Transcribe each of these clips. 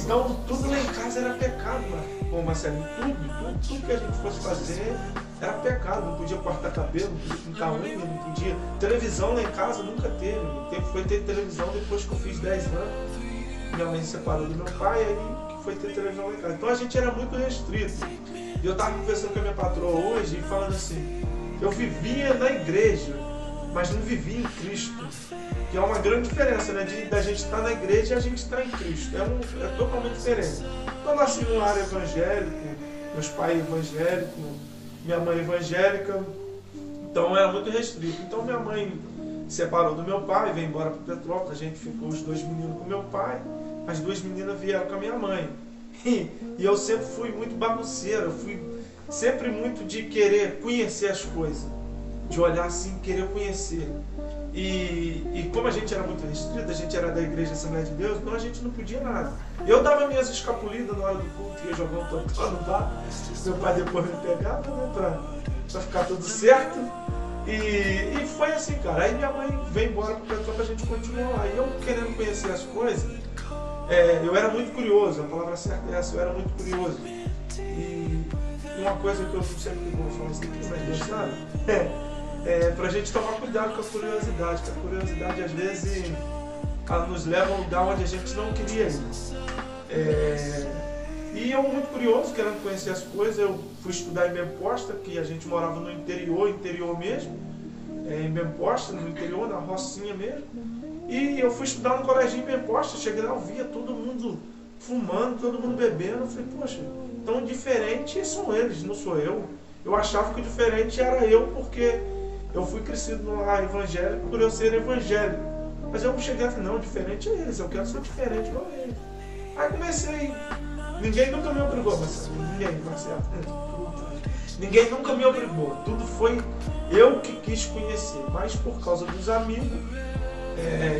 Então tudo lá em casa era pecado, pô, Marcelinho, tudo que a gente fosse fazer era pecado. Não podia cortar cabelo, não podia pintar unha, não podia. Televisão lá em casa nunca teve. Foi ter televisão depois que eu fiz 10 anos. Minha mãe se separou do meu pai, aí foi ter televisão lá em casa. Então a gente era muito restrito. E eu estava conversando com a minha patroa hoje e falando assim, eu vivia na igreja, mas não vivia em Cristo. Que é uma grande diferença, né? Da gente estar na igreja e a gente estar em Cristo. É totalmente diferente. Eu nasci num lar evangélico, meus pais evangélicos, minha mãe evangélica, então era muito restrito. Então minha mãe se separou do meu pai, veio embora para Petrópolis, a gente ficou os 2 meninos com meu pai, as 2 meninas vieram com a minha mãe. E eu sempre fui muito bagunceiro, eu fui sempre muito de querer conhecer as coisas, de olhar assim, querer conhecer. E como a gente era muito restrito, a gente era da Igreja Assembleia de Deus, então a gente não podia nada. Eu dava minhas escapulidas na hora do culto, ia jogar um totó no bar, meu pai depois me pegava, né, pra ficar tudo certo. E foi assim, cara. Aí minha mãe veio embora para Petrópolis, a gente continuou lá. E eu querendo conhecer as coisas, eu era muito curioso, a palavra certa é essa, eu era muito curioso. E uma coisa que eu sempre vou falar isso aqui, mas sabe? Pra gente tomar cuidado com a curiosidade, que a curiosidade às vezes ela nos leva a um lugar onde a gente não queria ir. E eu muito curioso, querendo conhecer as coisas, eu fui estudar em Bemposta, que a gente morava no interior mesmo, em Bemposta, no interior, na rocinha mesmo. E eu fui estudar no colégio em Bemposta, cheguei lá, eu via todo mundo fumando, todo mundo bebendo, eu falei, poxa, tão diferente são eles, não sou eu. Eu achava que o diferente era eu, porque eu fui crescido no lar evangélico por eu ser evangélico. Mas eu cheguei e falei, não, diferente é eles, eu quero ser diferente igual a eles. Aí comecei, ninguém nunca me obrigou, Marcelo, ninguém nunca me obrigou, tudo foi eu que quis conhecer, mas por causa dos amigos,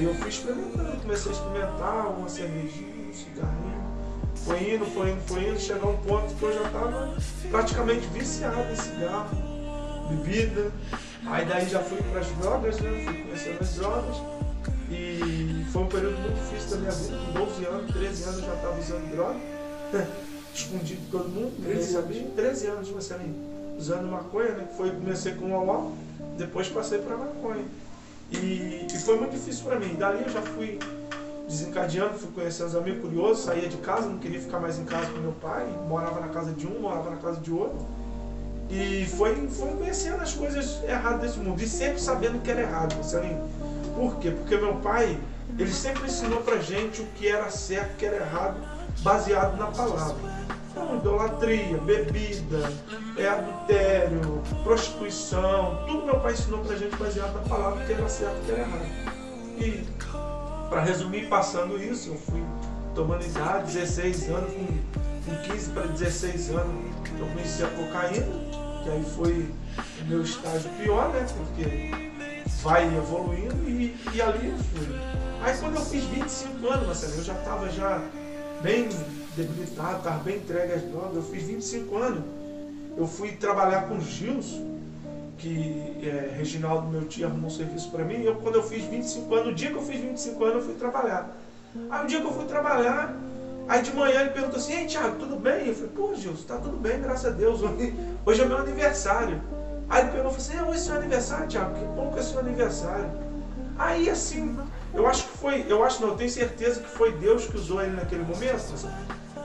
eu fui experimentando, comecei a experimentar uma cervejinha, um cigarrinho, foi indo, chegou a um ponto que eu já estava praticamente viciado em cigarro, bebida. Aí daí já fui para as drogas, né? Fui conhecendo as drogas. E foi um período muito difícil da minha vida. Com 12 anos, 13 anos eu já estava usando droga. Escondido de todo mundo, ninguém sabia. 13 anos, Marcelinho, usando maconha, né? Comecei com loló, depois passei para maconha. E foi muito difícil para mim. Dali eu já fui desencadeando, fui conhecendo os amigos curiosos, saía de casa, não queria ficar mais em casa com meu pai. Morava na casa de um, morava na casa de outro. E foi conhecendo as coisas erradas desse mundo. E sempre sabendo que era errado, Marcelinho. Por quê? Porque meu pai, ele sempre ensinou pra gente o que era certo, o que era errado, baseado na palavra. Então, idolatria, bebida, adultério, prostituição, tudo meu pai ensinou pra gente baseado na palavra, o que era certo, o que era errado. E, para resumir, passando isso, eu fui tomando idade, 16 anos, com 15 para 16 anos, eu conheci a cocaína, que aí foi o meu estágio pior, né? Porque vai evoluindo e ali eu fui. Aí quando eu fiz 25 anos, Marcelo, eu já estava bem debilitado, estava bem entregue às drogas. Eu fiz 25 anos, eu fui trabalhar com o Gilson, que Reginaldo, meu tio, arrumou um serviço para mim. E quando eu fiz 25 anos, no dia que eu fiz 25 anos, eu fui trabalhar. Aí o dia que eu fui trabalhar, aí de manhã ele perguntou assim, ei Thiago, tudo bem? Eu falei, pô Gilson, tá tudo bem, graças a Deus, hoje é meu aniversário. Aí ele perguntou assim, hoje é seu aniversário, Thiago, que bom que é seu aniversário. Aí assim, eu tenho certeza que foi Deus que usou ele naquele momento,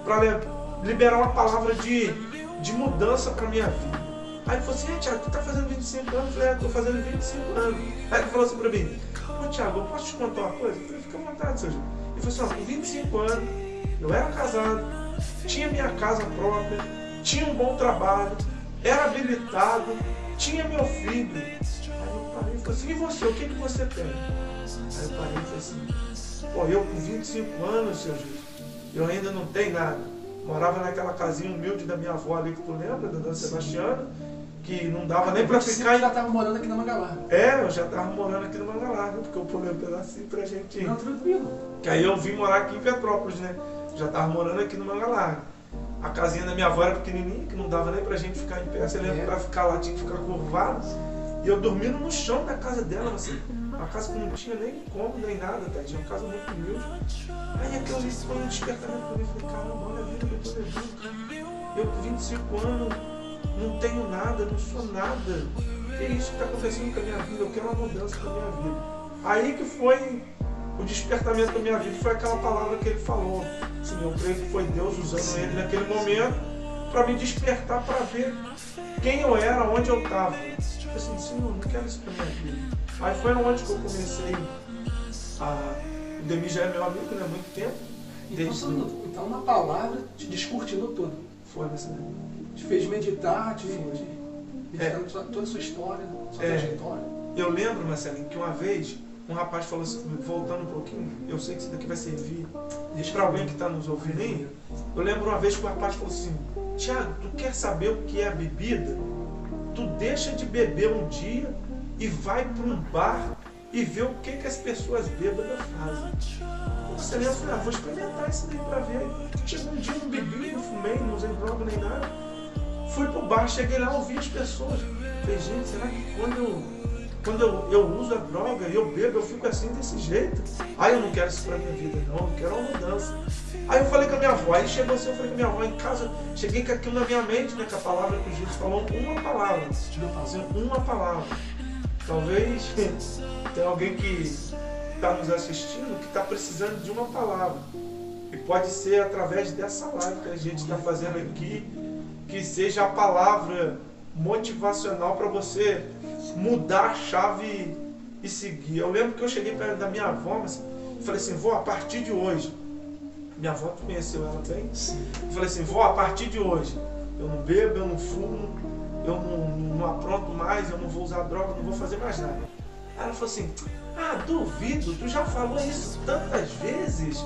para liberar uma palavra de mudança para minha vida. Aí ele falou assim, Thiago, tu tá fazendo 25 anos? Eu falei, tô fazendo 25 anos. Aí ele falou assim pra mim, pô Thiago, eu posso te contar uma coisa? Eu falei, fica à vontade, seu Gil. Ele falou assim, com 25 anos, eu era casado, tinha minha casa própria, tinha um bom trabalho, era habilitado, tinha meu filho. Aí eu parei e falei assim, e você, o que você tem? Aí eu parei e falei assim, pô, eu com 25 anos, seu Gil, eu ainda não tenho nada. Morava naquela casinha humilde da minha avó ali, que tu lembra, da Dona Sebastiana, que não dava nem pra ficar... Você já estava morando aqui na Manga Larga. Eu já estava morando aqui na Manga Larga, porque eu pulei um pedacinho pra gente ir. Não, tranquilo. Que aí eu vim morar aqui em Petrópolis, né? Já estava morando aqui no Manga Larga. A casinha da minha avó era pequenininha, que não dava nem pra gente ficar em pé. Você lembra, pra ficar lá tinha que ficar curvado. E eu dormindo no chão da casa dela, assim, Uma casa que não tinha nem como, nem nada, tá? Tinha uma casa muito humilde. Aí aquilo ali foi um despertamento pra mim. Eu falei, caramba, olha a vida que eu tô levando. Eu com 25 anos, não tenho nada, não sou nada. Que é isso que está acontecendo com a minha vida? Eu quero uma mudança na minha vida. Aí que foi o despertamento da minha vida, foi aquela palavra que ele falou. Assim, eu creio que foi Deus usando ele naquele momento para me despertar, para ver quem eu era, onde eu estava. Tipo assim, Senhor, não quero isso para minha vida. Aí foi onde que eu comecei o Demi já é meu amigo, né? Há muito tempo. Então na palavra te descortinou tudo. Foi nessa. Te fez meditar, meditar toda a sua história, sua trajetória. Eu lembro, Marcelinho, que uma vez um rapaz falou assim, voltando um pouquinho, eu sei que isso daqui vai servir para alguém que está nos ouvindo aí. Eu lembro uma vez que o rapaz falou assim, Tiago, tu quer saber o que é a bebida? Tu deixa de beber um dia e vai para um bar e vê o que as pessoas bêbadas fazem. Você lembra? Eu falei, vou experimentar isso daí para ver. Chegou um dia, não bebi, não fumei, não usei droga nem nada. Fui pro bar, cheguei lá, ouvi as pessoas. Falei, gente, será que quando eu uso a droga e eu bebo, eu fico assim desse jeito? Aí eu não quero isso pra minha vida, não, eu quero uma mudança. Aí eu falei com a minha avó, aí chegou assim, eu falei com a minha avó em casa, cheguei com aquilo na minha mente, né, com a palavra que Jesus falou, uma palavra. Uma palavra. Talvez tenha alguém que está nos assistindo que está precisando de uma palavra. E pode ser através dessa live que a gente está fazendo aqui, que seja a palavra motivacional para você mudar a chave e seguir. Eu lembro que eu cheguei perto da minha avó, mas falei assim, vó, a partir de hoje, minha avó, tu conheceu ela bem? Sim. Eu falei assim, vó, a partir de hoje, eu não bebo, eu não fumo, eu não apronto mais, eu não vou usar droga, não vou fazer mais nada. Aí ela falou assim, duvido, tu já falou isso tantas vezes.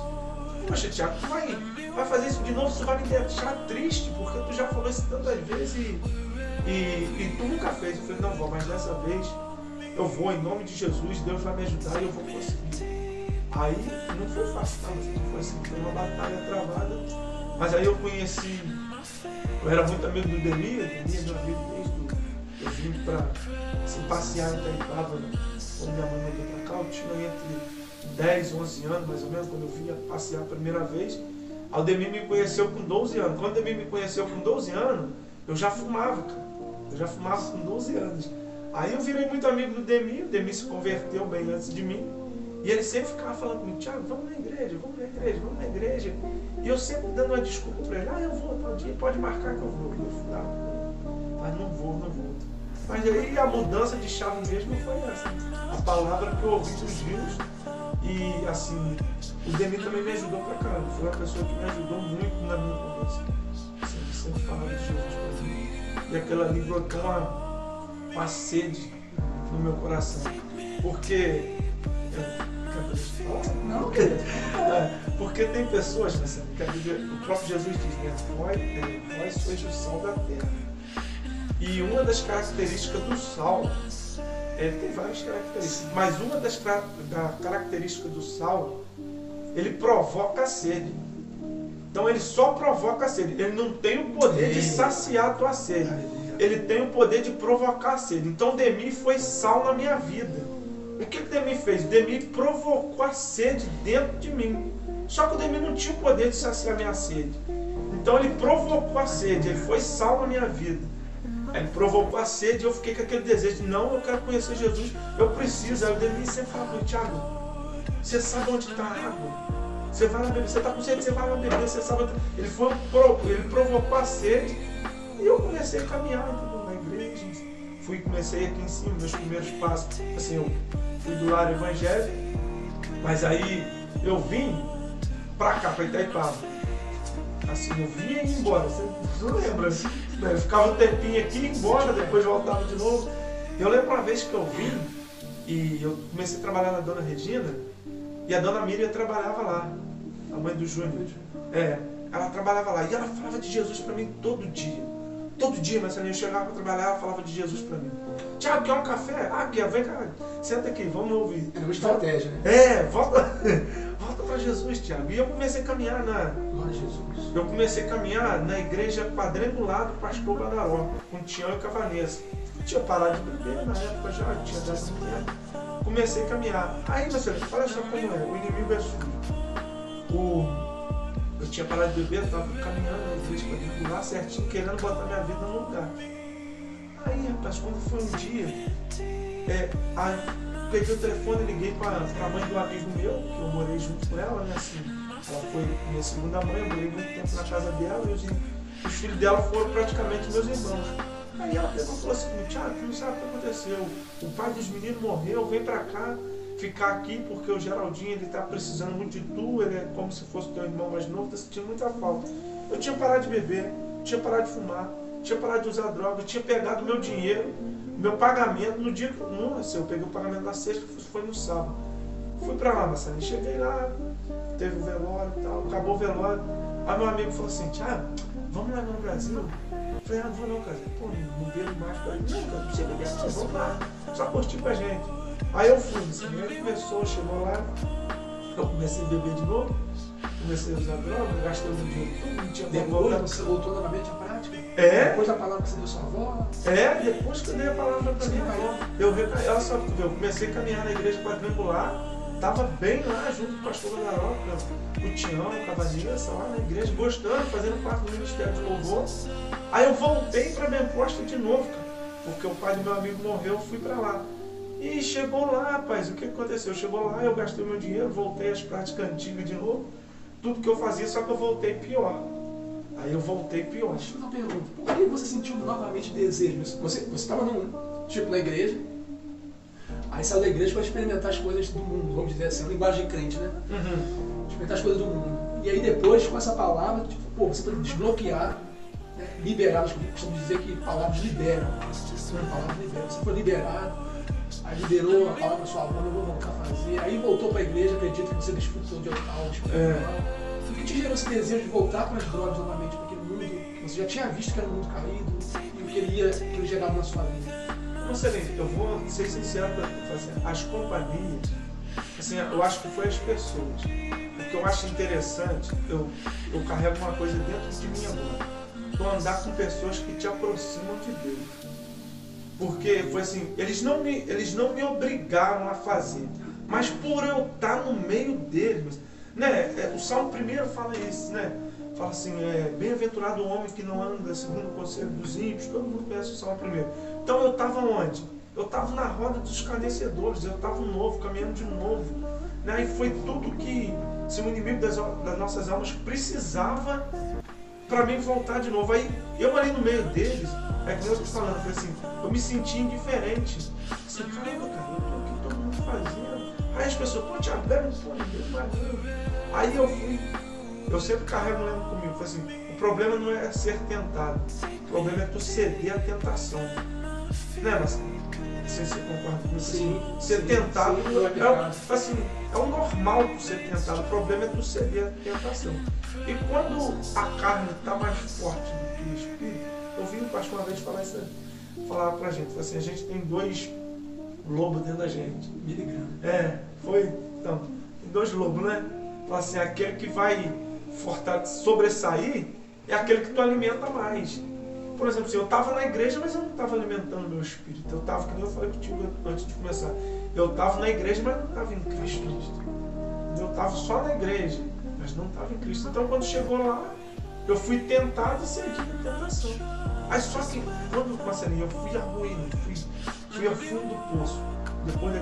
Poxa, Tiago, tu vai fazer isso de novo, tu vai me deixar triste, porque tu já falou isso tantas vezes e tu nunca fez. Eu falei, não, vó, mas dessa vez eu vou, em nome de Jesus, Deus vai me ajudar e eu vou conseguir. Aí não foi fácil, não, foi assim, foi uma batalha travada, mas aí eu conheci, eu era muito amigo do Demi é meu amigo desde eu vim para assim, passear em Itaipava, quando minha mãe mudou para cá, eu tinha entre 10, 11 anos, mais ou menos, quando eu vinha passear a primeira vez. O Demi me conheceu com 12 anos. Quando o Demi me conheceu com 12 anos, eu já fumava, cara. Eu já fumava com 12 anos. Aí eu virei muito amigo do Demi, o Demi se converteu bem antes de mim. E ele sempre ficava falando comigo, Tiago, vamos na igreja, vamos na igreja, vamos na igreja. E eu sempre dando uma desculpa para ele, eu vou, tal dia, pode marcar que eu vou. Eu fumava, mas não vou. Mas aí a mudança de chave mesmo foi essa. A palavra que eu ouvi dos rios. E assim, o Demi também me ajudou pra caramba. Foi uma pessoa que me ajudou muito na minha conversa. Assim, ele sempre falava de Jesus pra mim. E aquilo ali brotou uma sede no meu coração. Porque. Não, porque tem pessoas, né, o próprio Jesus diz, né? Vós sois o sal da terra. E uma das características do sal, ele tem várias características, mas uma das características do sal, ele provoca a sede. Então ele só provoca a sede, ele não tem o poder de saciar a tua sede, ele tem o poder de provocar a sede. Então Demi foi sal na minha vida. O que Demi fez? Demi provocou a sede dentro de mim. Só que o Demi não tinha o poder de saciar a minha sede. Então ele provocou a sede, ele foi sal na minha vida. Ele provocou a sede e eu fiquei com aquele desejo de não, eu quero conhecer Jesus, eu preciso. Aí o Demi sempre fala para mim, Tiago, você sabe onde está a água? Você vai lá beber, você está com sede, você vai lá beber, você sabe. Ele provocou a sede e eu comecei a caminhar na igreja. Comecei aqui em cima, meus primeiros passos. Assim, eu fui do lar evangélico, mas aí eu vim para cá, para Itaipava. Assim, eu vinha e ia embora, você não lembra? Eu ficava um tempinho aqui, ia embora, depois voltava de novo. Eu lembro uma vez que eu vim e eu comecei a trabalhar na Dona Regina e a Dona Miriam trabalhava lá, a mãe do Júnior. Ela trabalhava lá e ela falava de Jesus para mim todo dia. Todo dia, Marcelinho, eu chegava para trabalhar, ela falava de Jesus para mim. Tiago, quer um café? Vem cá, senta aqui, vamos ouvir. É uma estratégia, né? Volta para Jesus, Tiago. E eu comecei a caminhar Eu comecei a caminhar na igreja quadrangular do pastor Badaró, com o Tião e com a Vanessa. Eu tinha parado de beber na época já, tinha dado muito tempo. comecei a caminhar. Aí, Marcelo, olha só como é, o inimigo é sujo. Eu tinha parado de beber, estava caminhando na igreja para vir lá certinho, querendo botar minha vida no lugar. Aí, rapaz, quando foi um dia, peguei o telefone e liguei para a mãe do amigo meu, que eu morei junto com ela, né? Assim, ela foi minha segunda mãe, eu morei muito tempo na casa dela, e os filhos dela foram praticamente meus irmãos. Aí ela pegou e falou assim, Thiago, tu não sabe o que aconteceu, o pai dos meninos morreu, vem pra cá, ficar aqui, porque o Geraldinho, ele tá precisando muito de tu, ele é como se fosse teu irmão mais novo, tá sentindo muita falta. Eu tinha parado de beber, tinha parado de fumar, tinha parado de usar droga, eu tinha pegado meu dinheiro, meu pagamento, no dia que eu peguei o pagamento na sexta, foi no sábado. Fui pra lá, Marcelo, cheguei lá, teve o velório e tal, acabou o velório. Aí meu amigo falou assim, Thiago, vamos lá no Brasil? Eu falei, não vou não, cara. Pô, não bebo mais pra ele. Não, cara, não precisa beber, não, vamos lá, só curtir com a gente. Aí eu fui, assim, ele começou, chegou lá, eu comecei a beber de novo, comecei a usar droga, gastei o dinheiro tudo, não tinha como voltar. Depois você voltou novamente à prática? Depois da palavra que você deu sua avó? Depois que eu dei a palavra pra minha avó. Olha só, eu comecei a caminhar na igreja quadrangular, tava bem lá junto com o pastor Garoca, o Tião, com a Vanessa, lá na igreja, gostando, fazendo parte do ministério de louvor. Aí eu voltei pra Bemposta de novo, cara, porque o pai do meu amigo morreu, eu fui pra lá. E chegou lá, rapaz, o que aconteceu? Chegou lá, eu gastei meu dinheiro, voltei às práticas antigas de novo, tudo que eu fazia, só que eu voltei pior. Aí eu voltei pior. Deixa eu fazer uma pergunta. Por que você sentiu novamente desejo? Você estava na igreja, aí saiu da igreja para experimentar as coisas do mundo, vamos dizer assim, a linguagem de crente, né? Experimentar as coisas do mundo. E aí depois, com essa palavra, você foi desbloquear, né? Liberar, eu costumo dizer que palavras liberam. Palavras liberam. Você foi liberado. Aí liberou a palavra da sua avó, não vou voltar a fazer. Aí voltou para a igreja, acredito que você desfrutou de algo espiritual. O que te gerou esse desejo de voltar para as drogas novamente, para aquele mundo que você já tinha visto que era um mundo caído e o que ele gerava na sua vida? Não sei, eu vou ser sincero para você. As companhias, assim, eu acho que foi as pessoas. O que eu acho interessante, eu carrego uma coisa dentro de mim agora. Eu andar com pessoas que te aproximam de Deus. Porque foi assim, eles não me obrigaram a fazer, mas por eu estar no meio deles, né? O Salmo 1 fala isso, né? Fala assim, bem-aventurado o homem que não anda segundo o conselho dos ímpios. Todo mundo conhece o Salmo 1. Então eu estava onde? Eu estava na roda dos escarnecedores, eu estava novo, caminhando de novo, né? E foi tudo que se o inimigo das nossas almas precisava para mim voltar de novo. Aí eu ali no meio deles, é que eu estou falando, foi assim, eu me senti indiferente. Assim, caramba, cara, eu tô aqui, todo mundo fazendo. Aí as pessoas, pô, Thiago, bebe, pô, Deus, mas não. Aí eu fui, eu sempre carrego lembro comigo, foi assim, o problema não é ser tentado, o problema é tu ceder à tentação. Né, mas assim, você concorda comigo? Sim, ser sim, tentado sim, assim, é o normal tu ser tentado, o problema é tu ceder à tentação. E quando a carne está mais forte do que o espírito, eu vi o pastor uma vez falar pra gente, assim, a gente tem 2 lobos dentro da gente. Então, tem 2 lobos, né? Fala assim, aquele que vai sobressair é aquele que tu alimenta mais. Por exemplo, assim, eu estava na igreja, mas eu não estava alimentando o meu espírito. Eu estava, que nem eu falei contigo antes de começar, eu estava na igreja, mas não estava em Cristo. Eu estava só na igreja, mas não estava em Cristo. Então, quando chegou lá, eu fui tentado e cedi a tentação. Aí só que, quando eu fui a ruína, fui ao fundo do poço. Depois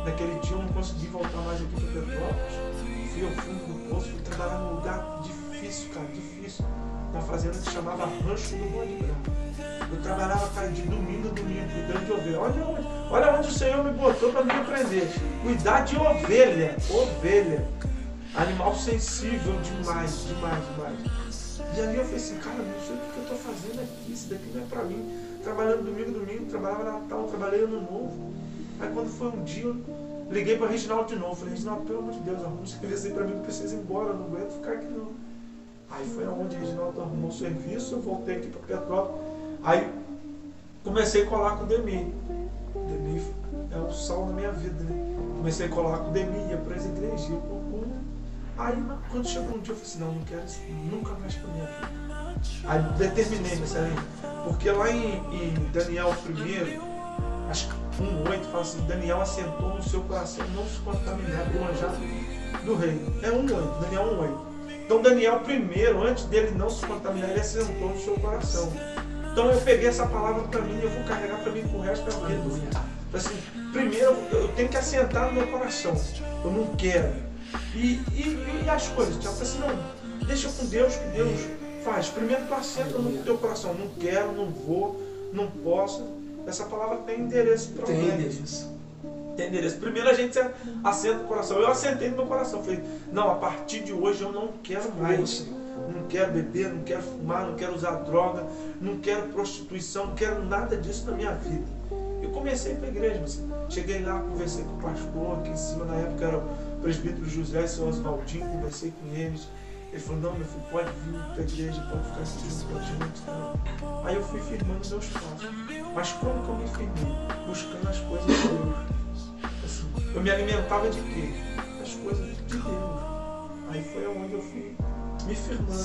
daquele dia, eu não consegui voltar mais aqui para Petrópolis. Fui ao fundo do poço, fui trabalhar num lugar difícil, cara, difícil. Uma fazenda que se chamava Rancho do Bode Branco. Eu trabalhava, cara, de domingo a domingo, cuidando de ovelha. Olha onde o Senhor me botou para me aprender. Cuidar de ovelha. Animal sensível demais. E ali eu falei assim, cara, não sei o que eu estou fazendo aqui, isso daqui não é para mim. Trabalhando domingo, trabalhava Natal, trabalhei Ano Novo. Aí quando foi um dia, eu liguei para Reginaldo de novo. Falei, Reginaldo, pelo amor de Deus, arruma um serviço aí para mim, que eu preciso ir embora, eu não aguento ficar aqui não. Aí foi onde o Reginaldo arrumou o serviço, eu voltei aqui para Petrópolis. Aí comecei a colar com o Demi. O Demi é o sal da minha vida, né? Comecei a colar com o Demi, ia para as igrejas, ia para o culto. Aí quando chegou um dia eu falei assim, não quero isso nunca mais para minha vida. Aí determinei, Marcelinho, porque lá em Daniel 1, Acho que 1:8 fala assim, Daniel assentou no seu coração não se contaminar do manjar do rei. É 1:8, Daniel 1:8. Então Daniel primeiro, antes dele não se contaminar, ele assentou no seu coração. Então eu peguei essa palavra para mim e eu vou carregar para mim pro resto da vida. Assim, primeiro eu tenho que assentar no meu coração. Eu não quero. E as coisas, Tiago, assim, não, deixa com Deus, que Deus faz. Primeiro tu assenta no teu coração. Não quero, não vou, não posso. Essa palavra tem endereço para tem mim. endereço. Tem endereço. Primeiro a gente assenta no coração. Eu assentei no meu coração. Falei, não, a partir de hoje eu não quero mais. Não quero beber, não quero fumar, não quero usar droga, não quero prostituição, não quero nada disso na minha vida. Eu comecei para a igreja. Cheguei lá, conversei com o pastor, aqui em cima na época era o presbítero José e o senhor Oswaldinho, conversei com eles. Ele falou, não, meu filho, pode vir para a igreja, pode ficar aqui junto com a gente. Tá? Aí eu fui firmando meus passos. Mas como que eu me firmei? Buscando as coisas de Deus. Assim, eu me alimentava de quê? Das coisas de Deus. Aí foi onde eu fui me firmando.